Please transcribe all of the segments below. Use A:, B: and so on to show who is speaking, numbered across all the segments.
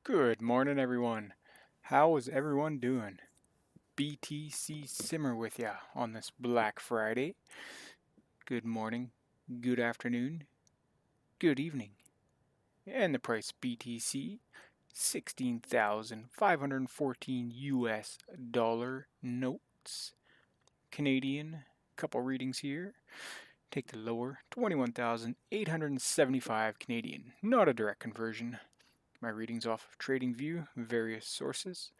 A: Good morning, everyone. How is everyone doing? BTC Simmer with ya on this Black Friday. Good morning, good afternoon, good evening. And the price BTC 16,514 US dollar notes. Canadian, couple readings here. Take the lower 21,875 Canadian. Not a direct conversion. My readings off of TradingView, various sources.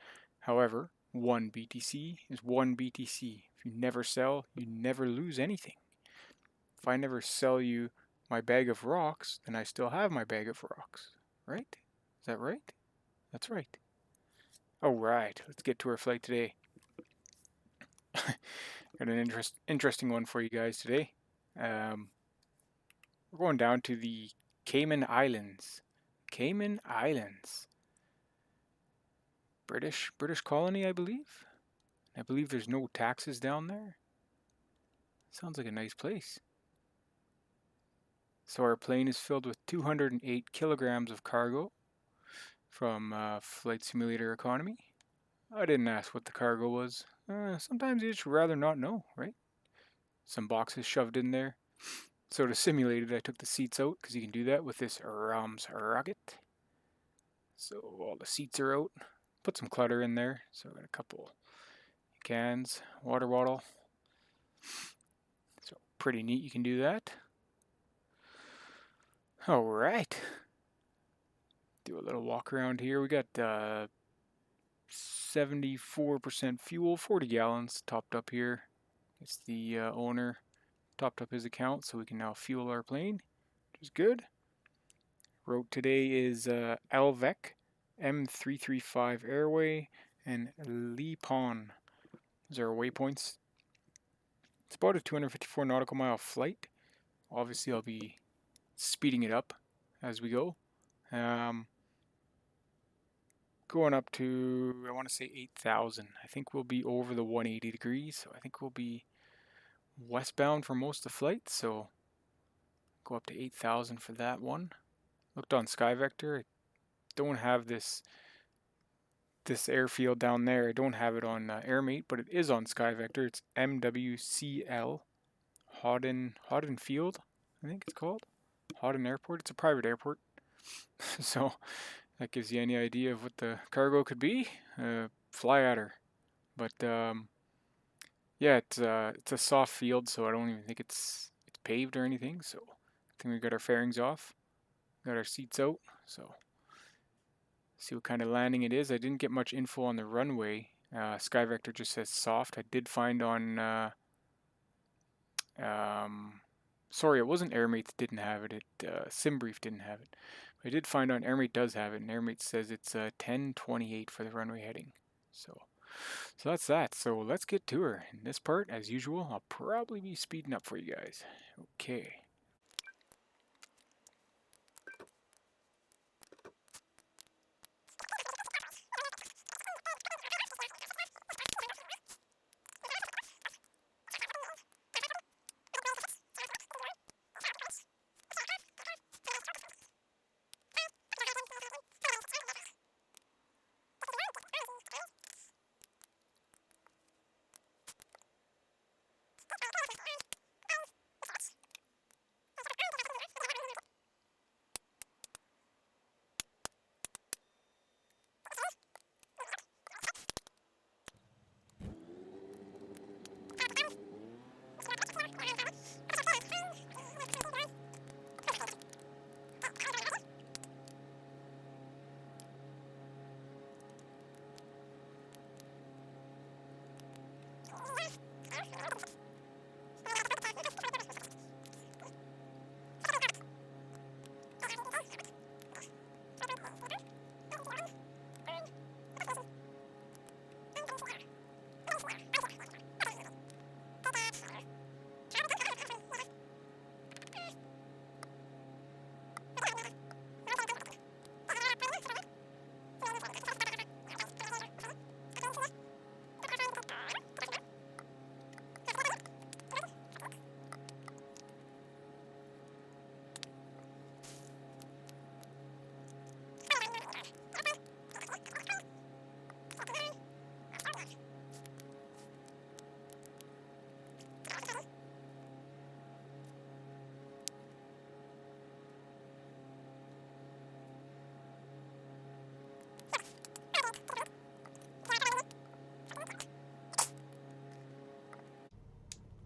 A: However, 1 BTC is 1 BTC. If you never sell, you never lose anything. If I never sell you my bag of rocks, then I still have my bag of rocks. Right? Is that right? That's right. Alright, let's get to our flight today. Got an interesting one for you guys today. We're going down to the Cayman Islands. Cayman Islands. British colony, I believe. I believe there's no taxes down there. Sounds like a nice place. So our plane is filled with 208 kilograms of cargo from Flight Simulator Economy. I didn't ask what the cargo was. Sometimes you just rather not know, right? Some boxes shoved in there. So to simulate it, I took the seats out because you can do that with this Rams rocket. So all the seats are out. Put some clutter in there. So I got a couple cans, water bottle. So pretty neat, you can do that. Alright. Do a little walk around here. We got 74% fuel, 40 gallons topped up here. It's the owner topped up his account so we can now fuel our plane, which is good. Route today is Alvec, M335 Airway, and Lipon. Those are our waypoints. It's about a 254 nautical mile flight. Obviously, I'll be speeding it up as we go. Going up to, I want to say 8,000. I think we'll be over the 180 degrees, so I think we'll be westbound for most of the flight, so go up to 8,000 for that one. Looked on SkyVector. I don't have this airfield down there. I don't have it on AirMate, but it is on SkyVector. It's MWCL Hawden Field, I think it's called. Hawden Airport. It's a private airport. So that gives you any idea of what the cargo could be. Fly at her. But yeah, it's a soft field, so I don't even think it's paved or anything. So I think we got our fairings off, got our seats out. So see what kind of landing it is. I didn't get much info on the runway. SkyVector just says soft. I did find on sorry, it wasn't AirMate that didn't have it. SimBrief didn't have it. But I did find on AirMate does have it, and AirMate says it's 1028 for the runway heading. So that's that. So let's get to her. In this part, as usual, I'll probably be speeding up for you guys. Okay.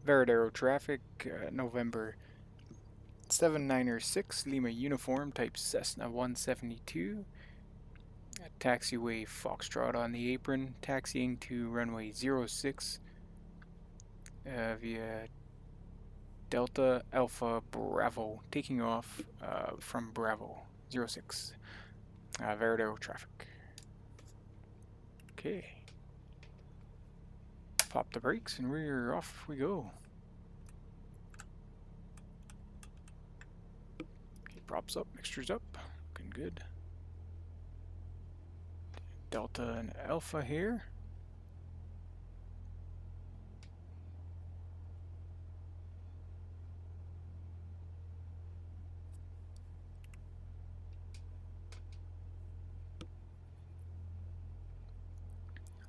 A: Veradero traffic, November 796, Lima uniform, type Cessna 172. Taxiway Foxtrot on the apron, taxiing to runway 06 via Delta Alpha Bravo, taking off from Bravo 06. Veradero traffic. Okay. Pop the brakes and we're off we go. Okay, props up, mixtures up, looking good. Delta and Alpha here.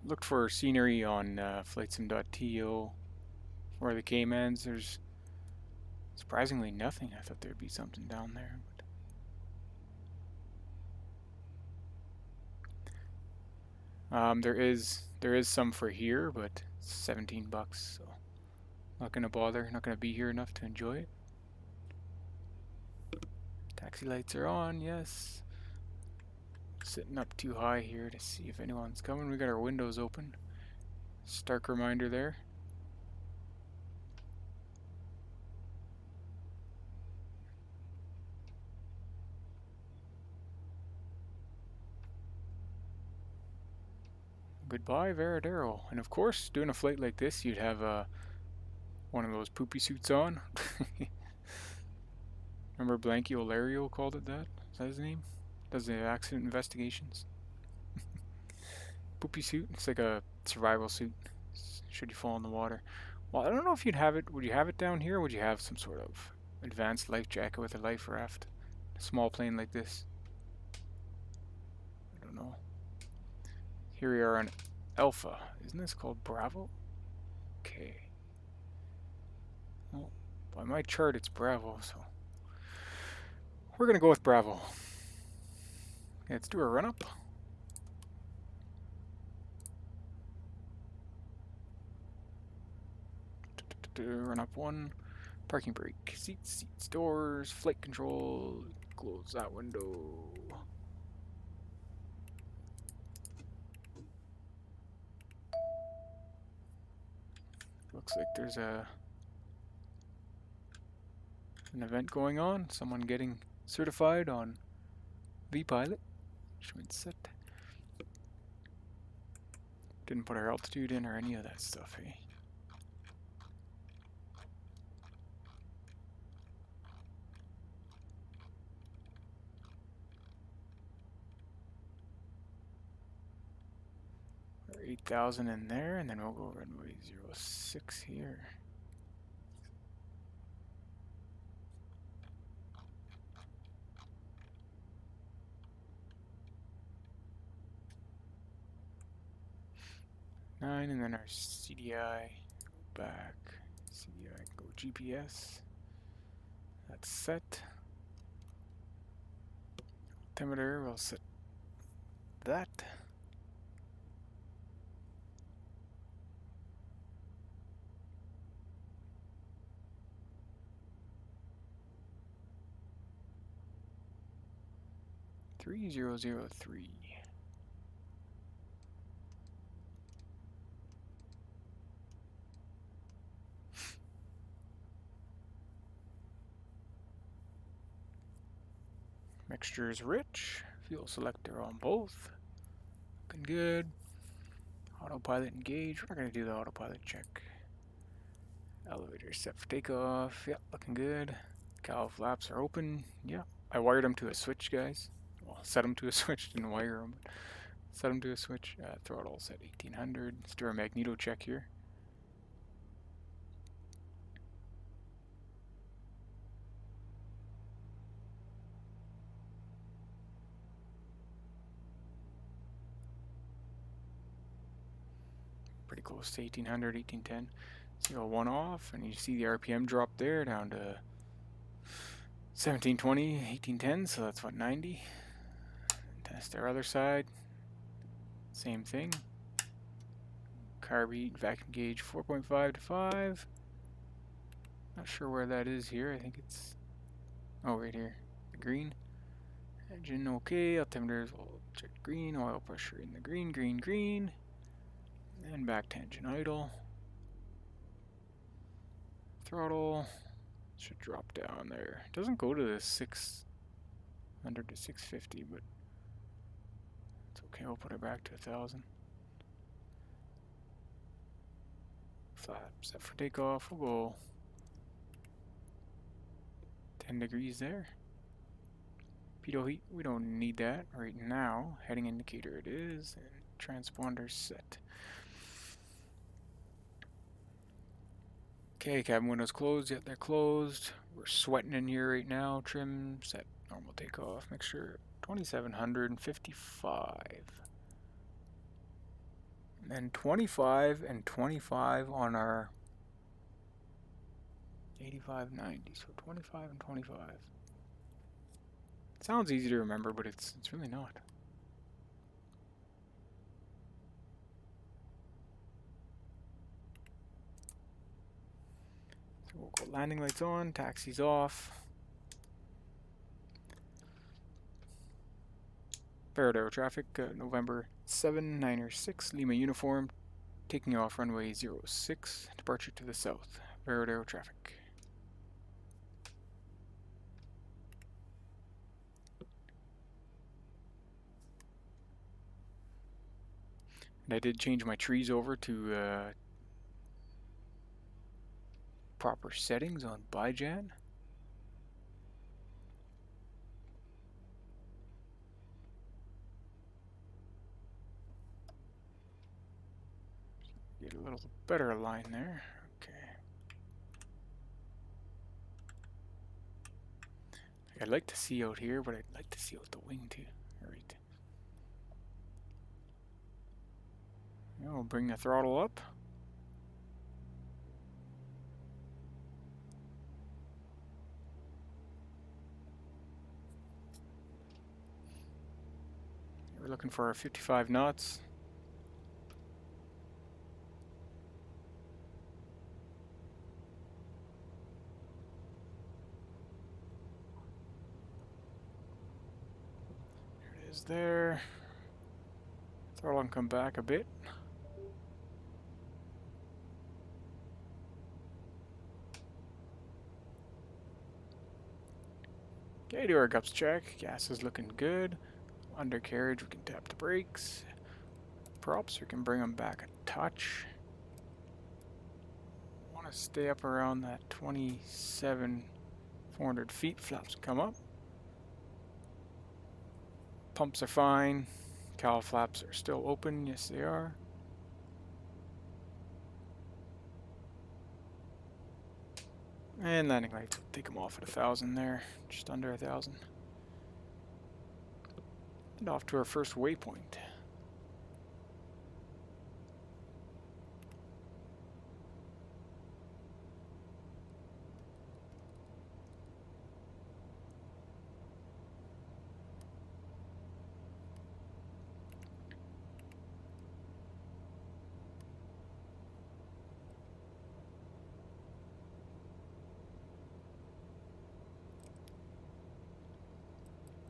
A: Looked for scenery on flightsim.to for the Caymans. There's surprisingly nothing. I thought there'd be something down there. But there is some for here, but it's 17 bucks, so not gonna bother. Not gonna be here enough to enjoy it. Taxi lights are on, yes. Sitting up too high here to see if anyone's coming. We got our windows open. Stark reminder there. Goodbye, Veradero. And of course, doing a flight like this, you'd have one of those poopy suits on. Remember Blanky Olario called it that? Is that his name? Does the accident investigations. Poopy suit. It's like a survival suit. Should you fall in the water. Well, I don't know if you'd have it. Would you have it down here? Or would you have some sort of advanced life jacket with a life raft? A small plane like this. I don't know. Here we are on Alpha. Isn't this called Bravo? Okay. Well, by my chart it's Bravo, so we're gonna go with Bravo. Okay, let's do a run up. Run up one. Parking brake. Seats, doors, flight control. Close that window. Looks like there's an event going on. Someone getting certified on V-Pilot. Instrument set. Didn't put our altitude in or any of that stuff, eh? We're 8,000 in there, and then we'll go runway 06 here. Nine, and then our CDI back. CDI go GPS. That's set. Altimeter, we'll set that. Three 003. Mixture is rich. Fuel selector on both. Looking good. Autopilot engaged. We're not going to do the autopilot check. Elevator set for takeoff. Yep, looking good. Cowl flaps are open. Yep. I wired them to a switch, guys. Well, set them to a switch. Didn't wire them. But set them to a switch. Throttle set 1800. Let's do our magneto check here. Pretty close to 1800, 1810. So you go one off, and you see the RPM drop there down to 1720, 1810, so that's what, 90. Test our other side. Same thing. Carb heat, vacuum gauge 4.5 to 5. Not sure where that is here. I think it's, oh, right here. The green. Engine okay. Altimeters will check green. Oil pressure in the green, green, green. And back to engine idle. Throttle should drop down there. It doesn't go to the 600 to 650, but it's okay. We'll put it back to 1,000. Flaps set for takeoff. We'll go 10 degrees there. Pitot heat, we don't need that right now. Heading indicator it is, and transponder set. Okay, cabin windows closed. Yet they're closed. We're sweating in here right now. Trim set, normal takeoff. Mixture 2755. And then 25 and 25 on our 8590. So 25 and 25. It sounds easy to remember, but it's really not. So we'll go landing lights on, taxis off. Veradero traffic, November 796, Lima uniform, taking off runway 06, departure to the south. Veradero traffic. And I did change my trees over to proper settings on Bijan. Get a little better line there. Okay. I'd like to see out here, but I'd like to see out the wing too. All right. Now we'll bring the throttle up. We're looking for 55 knots. There it is there. Throttle and come back a bit. Okay, do our gups check. Gas is looking good. Undercarriage, we can tap the brakes. Props, we can bring them back a touch. Want to stay up around that 27,400 feet. Flaps come up. Pumps are fine. Cowl flaps are still open. Yes, they are. And landing lights, we'll take them off at 1,000 there. Just under 1,000. And off to our first waypoint.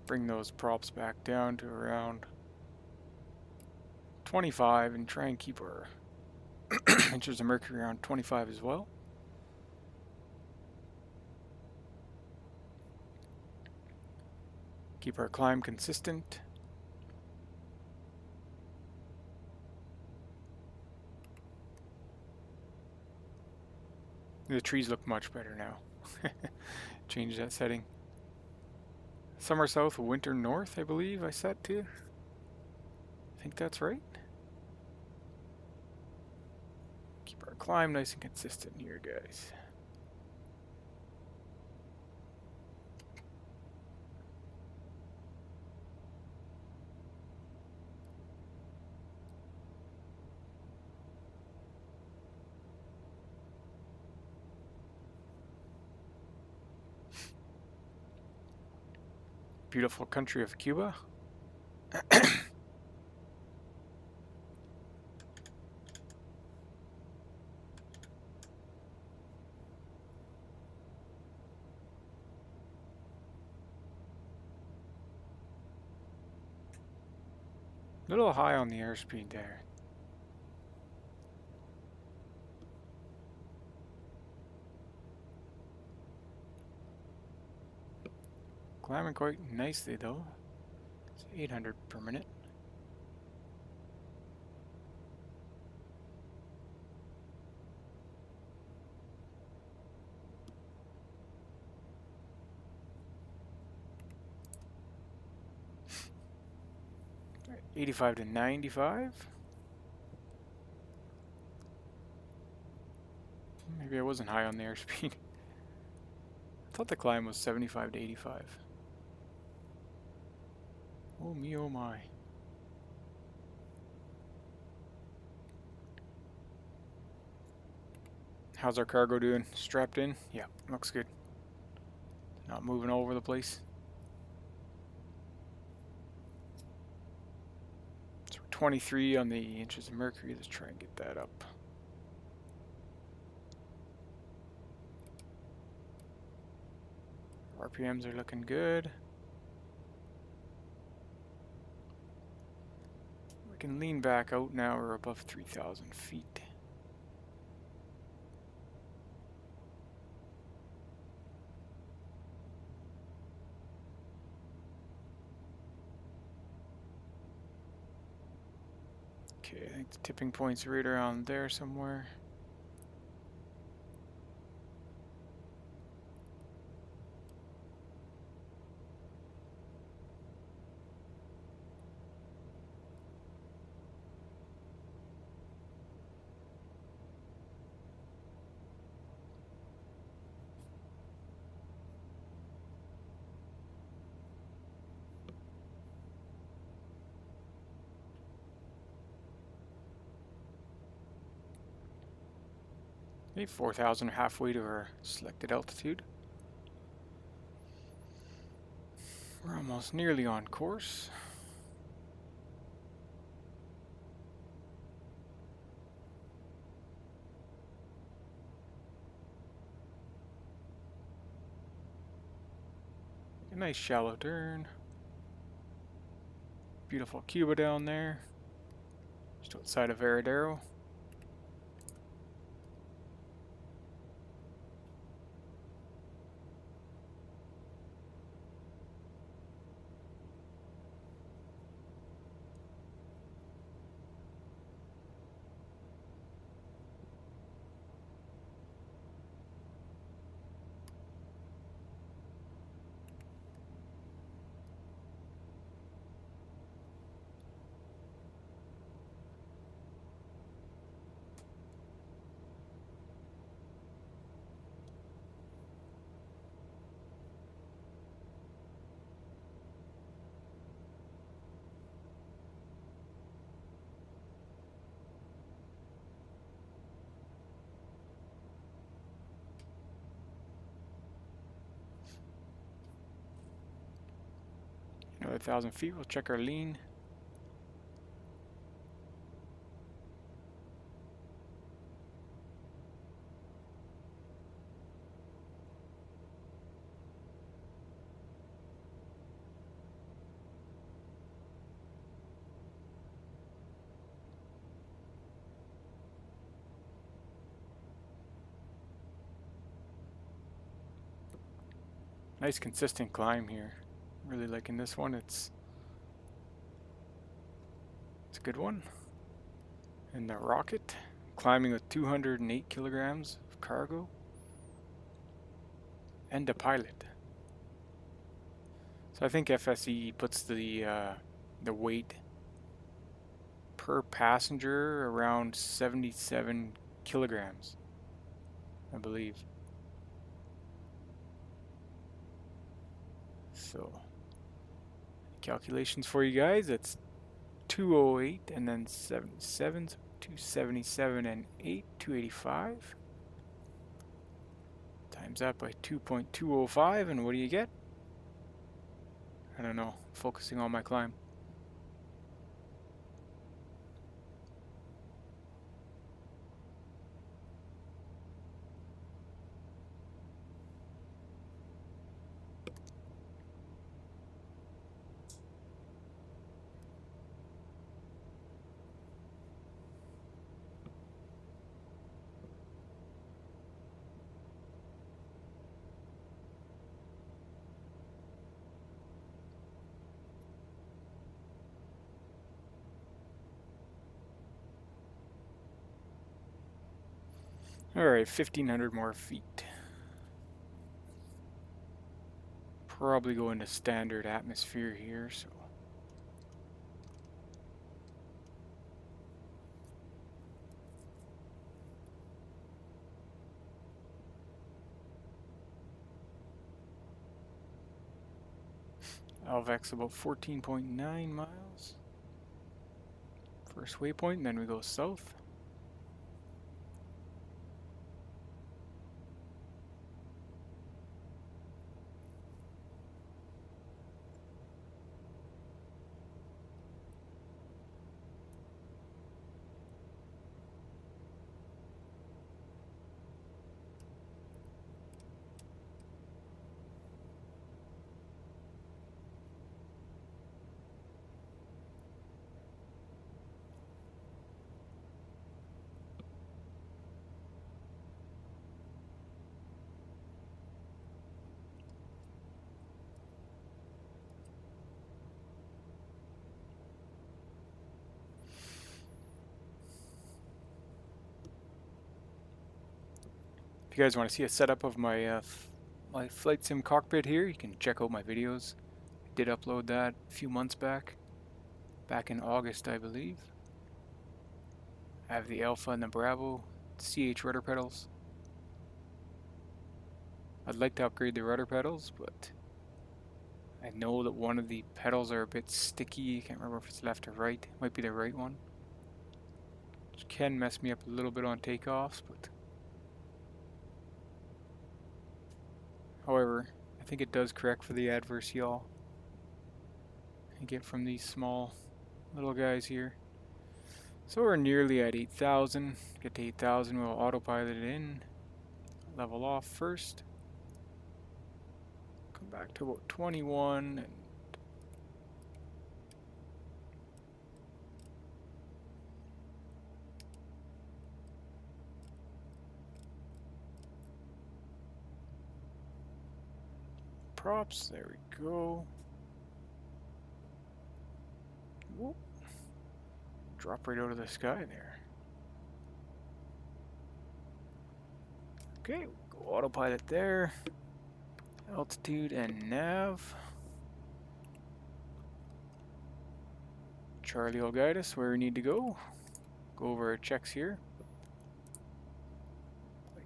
A: Bring those props back down to around 25 and try and keep our inches of mercury around 25 as well. Keep our climb consistent. The trees look much better now. Change that setting. Summer south, winter north, I believe I set to. I think that's right. Keep our climb nice and consistent here, guys. Beautiful country of Cuba. A little high on the airspeed there. Climbing quite nicely though. It's 800 per minute. Right, 85 to 95. Maybe I wasn't high on the airspeed. I thought the climb was 75 to 85. Oh me, oh my. How's our cargo doing? Strapped in? Yeah, looks good. Not moving all over the place. So 23 on the inches of mercury. Let's try and get that up. RPMs are looking good. We can lean back out now. We're above 3,000 feet. Okay, I think the tipping point's right around there somewhere. Okay, 4,000, halfway to our selected altitude. We're almost nearly on course. A nice shallow turn. Beautiful Cuba down there, just outside of Veradero. Another 1,000 feet, we'll check our lean. Nice consistent climb here. Really liking this one. It's a good one. And the rocket, climbing with 208 kilograms of cargo. And a pilot. So I think FSE puts the weight per passenger around 77 kilograms, I believe. So calculations for you guys. That's 208 and then 77, so 277 and 8, 285. Times that by 2.205, and what do you get? I don't know. Focusing on my climb. Alright, 1,500 more feet. Probably go into standard atmosphere here, so. Alvec's about 14.9 miles. First waypoint, and then we go south. If you guys want to see a setup of my my flight sim cockpit here, you can check out my videos. I did upload that a few months back in August, I believe. I have the Alpha and the Bravo CH rudder pedals. I'd like to upgrade the rudder pedals, but I know that one of the pedals are a bit sticky. I can't remember if it's left or right. It might be the right one. Which can mess me up a little bit on takeoffs, but however, I think it does correct for the adverse yaw I get from these small little guys here. So we're nearly at 8,000. Get to 8,000, we'll autopilot it in. Level off first. Come back to about 21 and props. There we go. Whoop. Drop right out of the sky there. Okay, go autopilot there. Altitude and nav. Charlie will guide us where we need to go. Go over our checks here.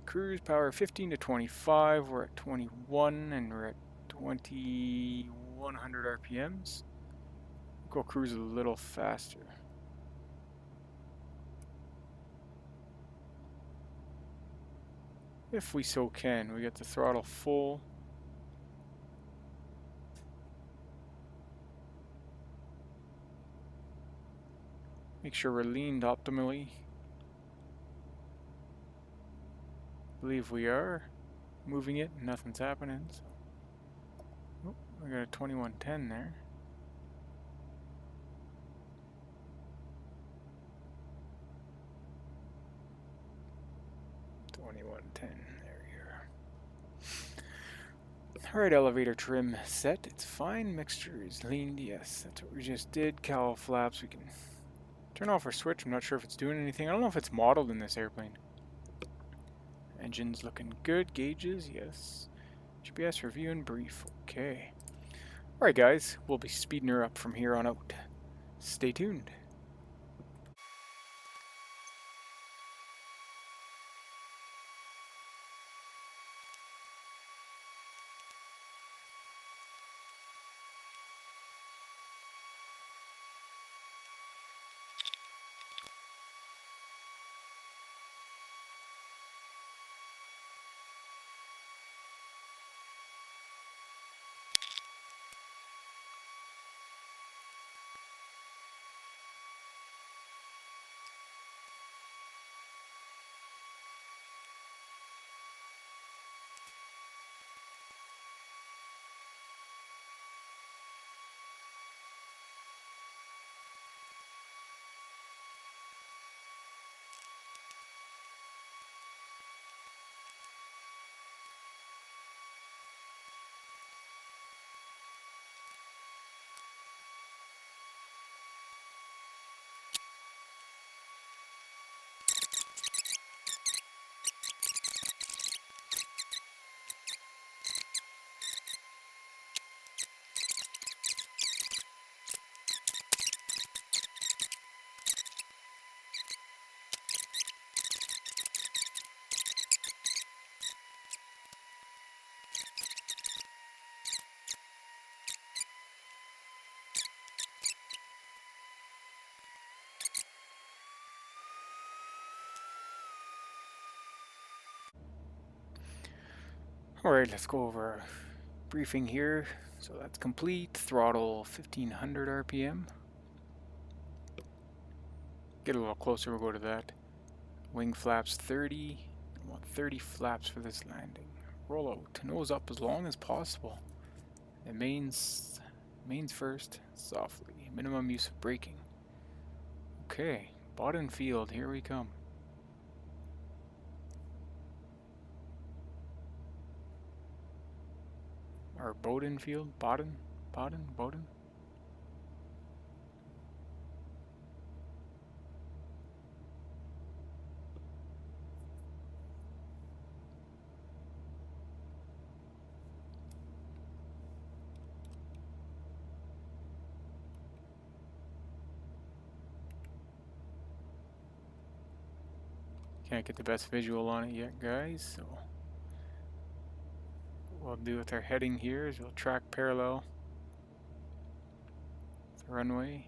A: Cruise power 15 to 25. We're at 21 and we're at 2,100 RPMs. Go cruise a little faster. If we so can. We get the throttle full. Make sure we're leaned optimally. Believe we are. Moving it, nothing's happening. So. Oh, we got a 2110 there. There we are. Alright, elevator trim set. It's fine. Mixture is leaned. Yes, that's what we just did. Cowl flaps. We can turn off our switch. I'm not sure if it's doing anything. I don't know if it's modeled in this airplane. Engine's looking good. Gauges, yes. GPS review and brief. Okay. Alright guys, we'll be speeding her up from here on out. Stay tuned. Alright, let's go over our briefing here. So that's complete. Throttle 1500 RPM. Get a little closer, we'll go to that. Wing flaps 30. I want 30 flaps for this landing. Roll out, nose up as long as possible. And mains first, softly. Minimum use of braking. Okay, bottom field, here we come. Or Bowden field, Bowden. Can't get the best visual on it yet, guys, so what we'll do with our heading here is we'll track parallel with the runway.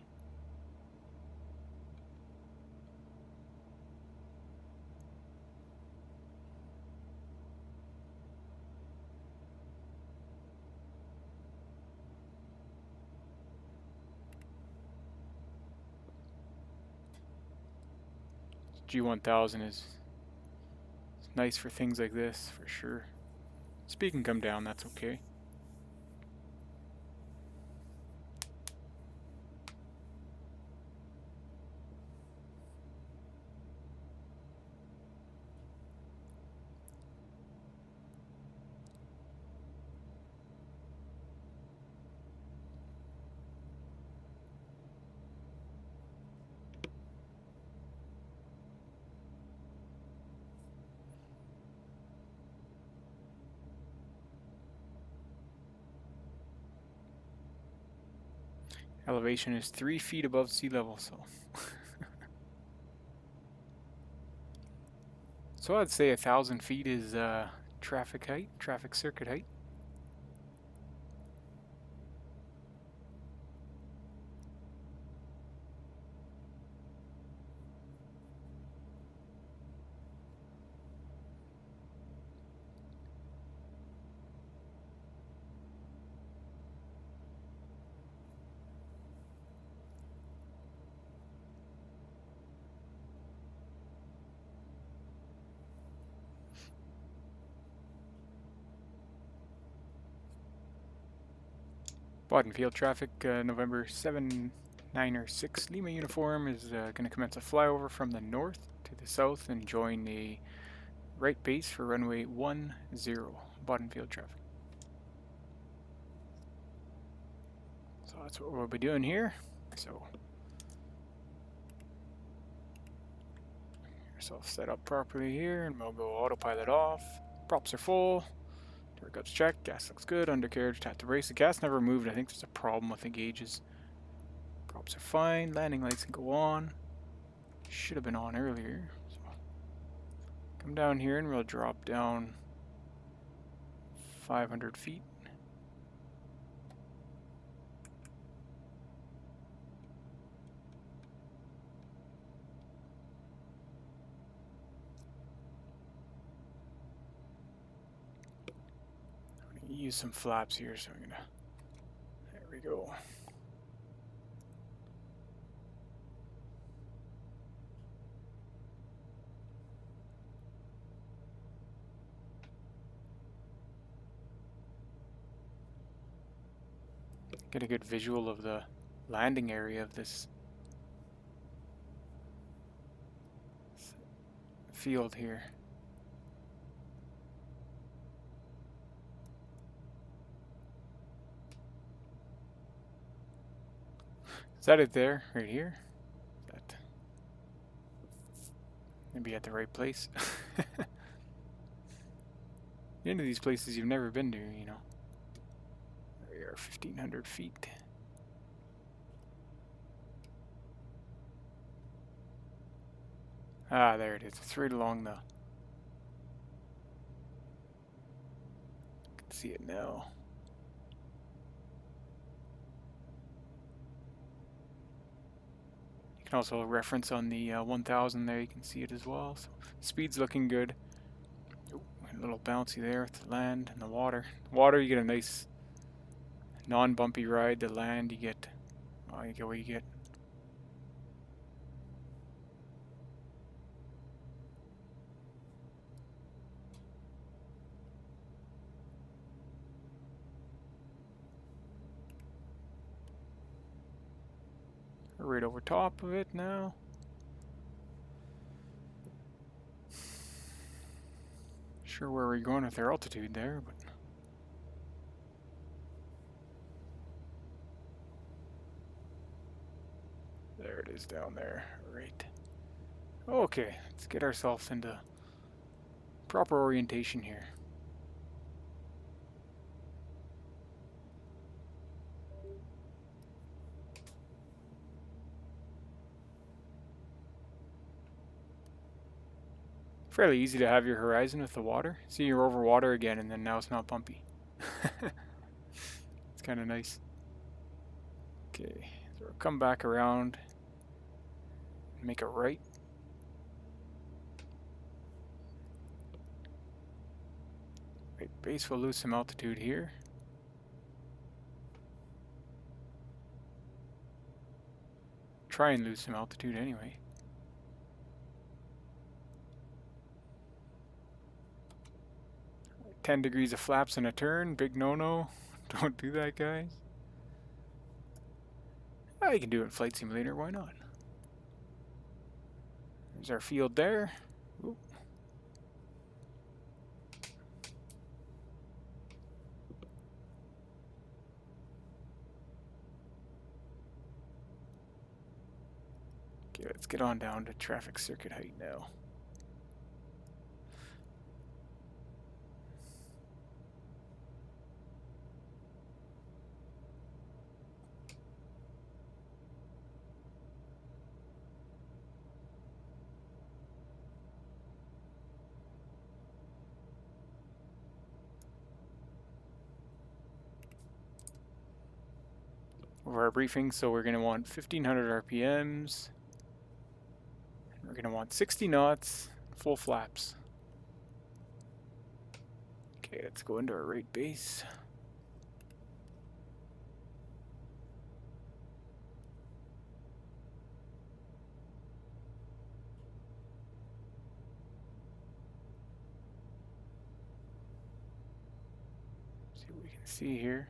A: G1000 is nice for things like this, for sure. Speed can come down, that's okay. Elevation is 3 feet above sea level, so so I'd say 1,000 feet is traffic height, traffic circuit height. Bottom field traffic, November 796 Lima uniform is going to commence a flyover from the north to the south and join a right base for runway 10, bottom field traffic. So that's what we'll be doing here. So get yourself set up properly here and we'll go autopilot off. Props are full. Door guts checked. Gas looks good. Undercarriage tapped to brace. The gas never moved. I think there's a problem with the gauges. Props are fine. Landing lights can go on. Should have been on earlier. So come down here and we'll drop down 500 feet. Use some flaps here, so I'm gonna, there we go. Get a good visual of the landing area of this field here. Is that it there? Right here? That maybe at the right place. Into these places you've never been to, you know. There we are, 1,500 feet. Ah, there it is. It's right along the... I can see it now. You can also reference on the 1000 there, you can see it as well. So speed's looking good. A little bouncy there with the land and the water. Water, you get a nice non-bumpy ride. The land, you get, oh, you get what you get. We're right over top of it now. Sure where we're going with our altitude there, but there it is down there. Right. Okay, let's get ourselves into proper orientation here. Fairly easy to have your horizon with the water. See, you're over water again, and then now it's not bumpy. It's kind of nice. Okay, so we'll come back around and make a right. Right base will lose some altitude here. Try and lose some altitude anyway. "10 degrees of flaps in a turn, big no-no." Don't do that, guys. Oh, you can do it in Flight Simulator, why not? There's our field there. Ooh. Okay, let's get on down to traffic circuit height now. Over our briefing, so we're going to want 1500 RPMs. We're going to want 60 knots, full flaps. Okay, let's go into our right base. See what we can see here.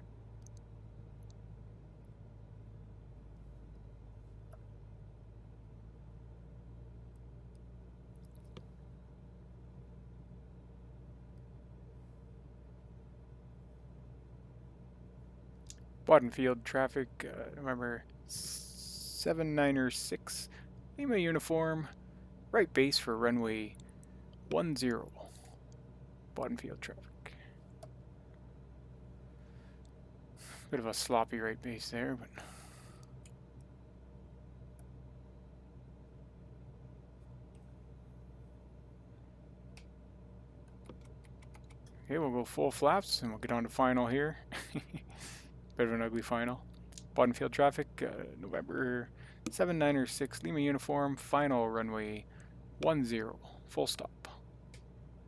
A: Bottom field traffic, remember 796, Lima uniform, right base for runway 10. Bottom field traffic. Bit of a sloppy right base there, but okay, we'll go full flaps and we'll get on to final here. Bit of an ugly final. Bottom field traffic, November 796, Lima uniform, final runway 10, full stop.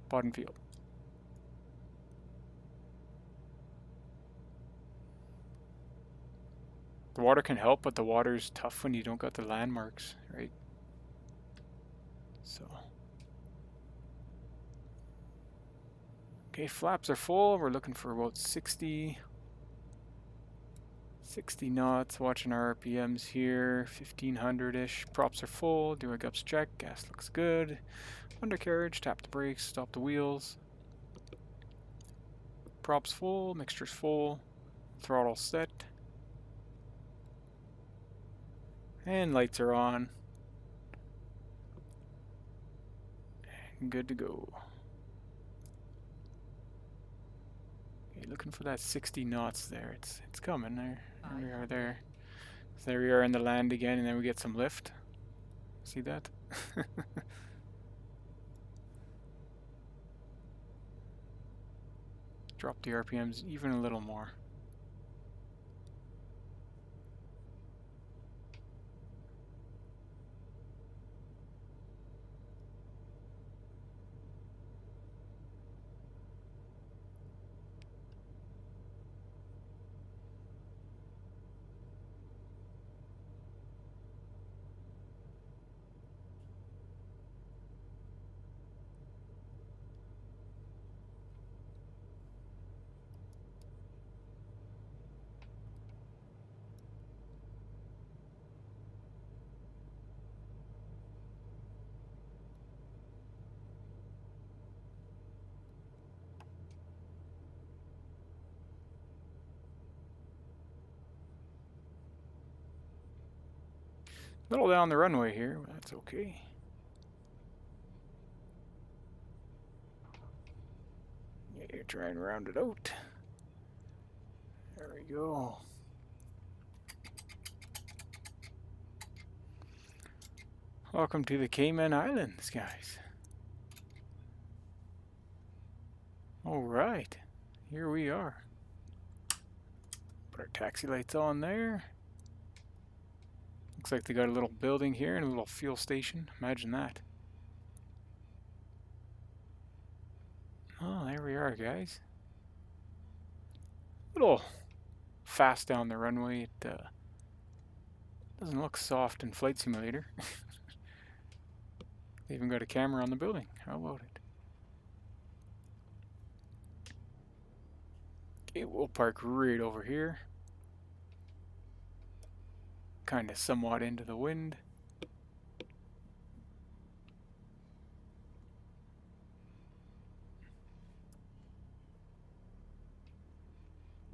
A: Bottom field. The water can help, but the water's tough when you don't got the landmarks, right? So. Okay, flaps are full. We're looking for about 60 knots. Watching our RPMs here, 1500-ish. Props are full. Do a gups check. Gas looks good. Undercarriage, tap the brakes, stop the wheels. Props full, mixture's full. Throttle set. And lights are on. And good to go. Okay, looking for that 60 knots there. It's coming there. There we are there. So there we are in the land again, and then we get some lift. See that? Drop the RPMs even a little more. Little down the runway here, but that's okay. Yeah, try and round it out. There we go. Welcome to the Cayman Islands, guys. Alright, here we are. Put our taxi lights on there. Looks like they got a little building here and a little fuel station. Imagine that. Oh, there we are, guys. A little fast down the runway. It doesn't look soft in Flight Simulator. They even got a camera on the building. How about it? Okay, we'll park right over here. Kind of somewhat into the wind.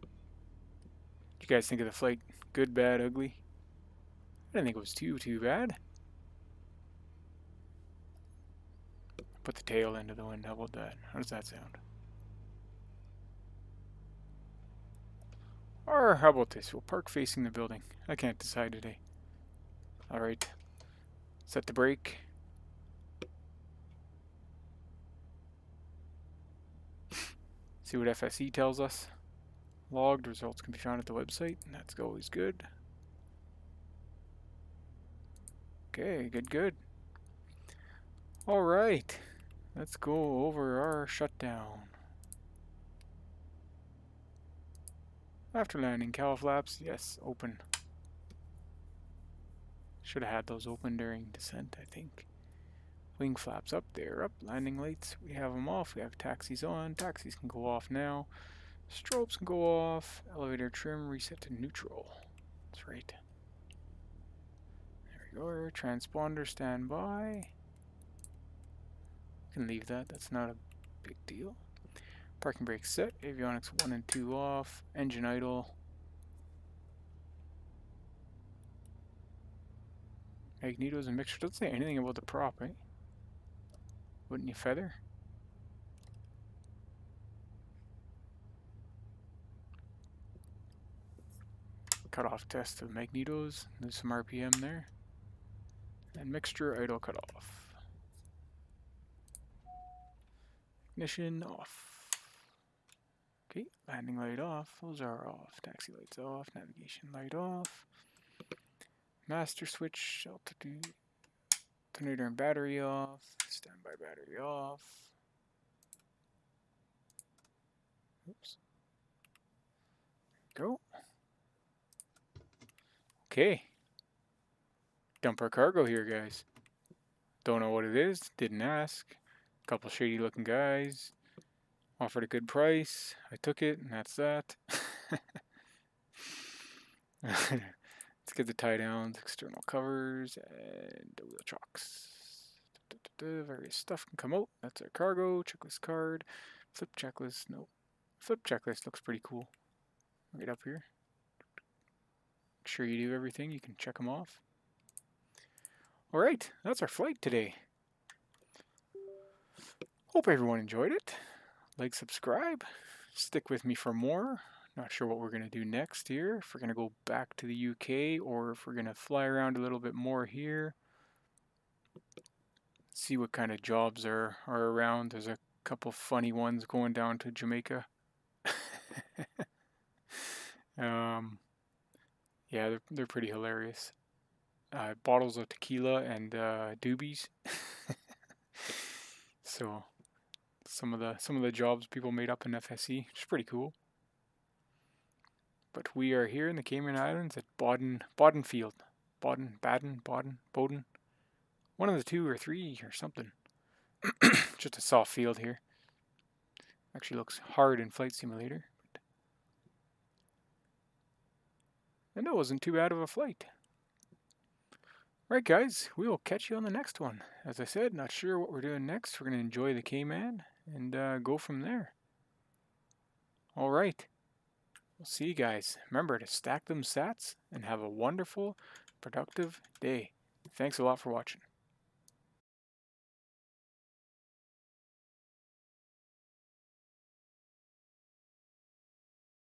A: What do you guys think of the flight? Good, bad, ugly? I didn't think it was too bad. Put the tail into the wind. How about that? How does that sound? Or how about this? We'll park facing the building. I can't decide today. Alright. Set the brake. See what FSE tells us. Logged results can be found at the website, and that's always good. Okay, good. Alright. Let's go over our shutdown. After landing, cowl flaps, yes, open. Should have had those open during descent, I think. Wing flaps up, they're up. Landing lights, we have them off. We have taxis on. Taxis can go off now. Strobes can go off. Elevator trim reset to neutral. That's right. There we go. Transponder standby. Can leave that. That's not a big deal. Parking brake set. Avionics 1 and 2 off. Engine idle. Magnetos and mixture. Doesn't say anything about the prop, eh? Wouldn't you feather? Cutoff test of magnetos. There's some RPM there. And mixture idle cutoff. Ignition off. Okay, landing light off. Those are off. Taxi lights off. Navigation light off. Master switch. Altitude. Alternator and battery off. Standby battery off. Oops. Go. Okay. Dump our cargo here, guys. Don't know what it is. Didn't ask. Couple shady looking guys. Offered a good price. I took it, and that's that. Let's get the tie downs, external covers, and the wheel chocks. Various stuff can come out. That's our cargo. Checklist card. Flip checklist. No. Flip checklist looks pretty cool. Right up here. Make sure you do everything. You can check them off. Alright, that's our flight today. Hope everyone enjoyed it. Like, subscribe. Stick with me for more. Not sure what we're going to do next here. If we're going to go back to the UK or if we're going to fly around a little bit more here. See what kind of jobs are around. There's a couple funny ones going down to Jamaica. Yeah, they're pretty hilarious. Bottles of tequila and doobies. So some of the jobs people made up in FSE, which is pretty cool. But we are here in the Cayman Islands at Bowden Field. Bowden. One of the 2 or 3 or something. Just a soft field here. Actually looks hard in Flight Simulator. And it wasn't too bad of a flight. Right, guys, we will catch you on the next one. As I said, not sure what we're doing next. We're going to enjoy the Cayman and go from there. Alright. We'll see you guys. Remember to stack them sats and have a wonderful, productive day. Thanks a lot for watching.